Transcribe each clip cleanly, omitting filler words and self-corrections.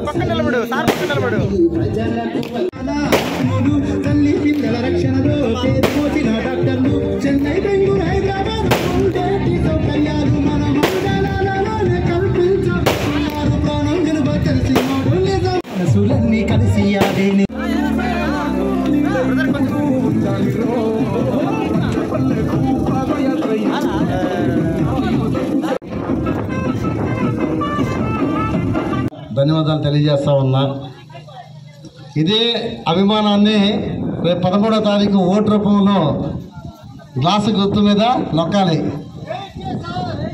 పక్కన నిలబడు సార్ పక్కన నిలబడు తల్లి పిల్లల రక్షణలో చేరుకోసిన డాక్టర్లు చెన్నై బెంగళూరు హైదరాబాద్ సౌకర్యాలు మన మండలాలలోనే కల్పించారు ప్రాణం గెలువ తెలిసి మనసులన్నీ కలిసి అదేని ధన్యవాదాలు తెలియజేస్తా ఉన్నా. ఇదే అభిమానాన్ని రేపు 13వ తారీఖు ఓటు రూపంలో గ్లాసు గుర్తు మీద నొక్కాలి.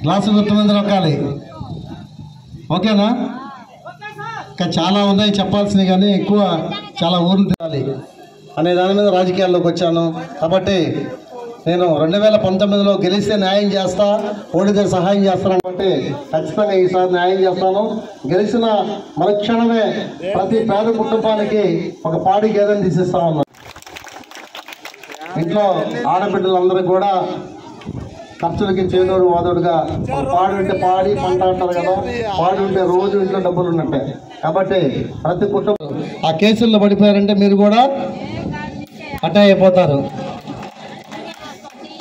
గ్లాసు గుర్తు మీద నొక్కాలి. ఓకేనా? ఇంకా చాలా ఉన్నాయి చెప్పాల్సినవి, కానీ ఎక్కువ చాలా ఊర్లు తినాలి అనే దాని మీద రాజకీయాల్లోకి వచ్చాను. కాబట్టి నేను 2019లో గెలిస్తే న్యాయం చేస్తా, ఓడితే సహాయం చేస్తాను కాబట్టి ఖచ్చితంగా ఈసారి న్యాయం చేస్తాను. గెలిచిన మరుక్షణమే ప్రతి పేద కుటుంబానికి ఒక పాడి గేదెని తీసిస్తా ఉన్నాను. ఇంట్లో ఆడబిడ్డలందరికీ కూడా ఖర్చులకి చేదోడు వాదోడుగా పాడి ఉంటే పాడి పంట అంటారు కదా, పాడి ఉంటే రోజు ఇంట్లో డబ్బులు ఉన్నట్టే. కాబట్టి ప్రతి కుటుంబం ఆ కేసుల్లో పడిపోయారంటే మీరు కూడా అట్టే అయిపోతారు.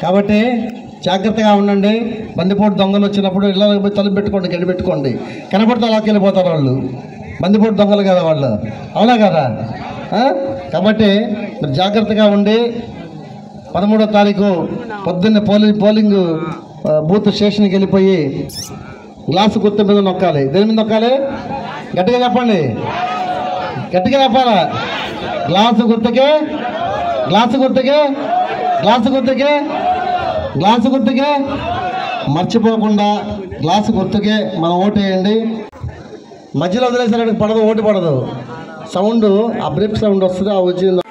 కాబట్టి జాగ్రత్తగా ఉండండి. బందిపోటు దొంగలు వచ్చినప్పుడు ఇళ్ళకి పోయి తలుపు పెట్టుకోండి, గడి పెట్టుకోండి. కనపడితే అలాగే వెళ్ళిపోతారు వాళ్ళు. బందిపోటు దొంగలు కదా వాళ్ళు, అవునా కదా? కాబట్టి మీరు జాగ్రత్తగా ఉండి 13వ తారీఖు పొద్దున్నే పోలింగ్ బూత్ స్టేషన్కి వెళ్ళిపోయి గ్లాసు గుర్తు మీద నొక్కాలి. దేని మీద నొక్కాలి? గట్టిగా చెప్పండి, గట్టిగా చెప్పాలా? గ్లాసు గుర్తుకే, గ్లాసు గుర్తుకే, గ్లాసు గుర్తుకే, గ్లాసు గుర్తుకే. మర్చిపోకుండా గ్లాసు గుర్తుకే మనం ఓటు వేయండి. మధ్యలో వదిలేసరికి పడదు, ఓటు పడదు. సౌండ్ ఆ బ్రేక్ సౌండ్ వస్తుంది, ఆ వచ్చింది.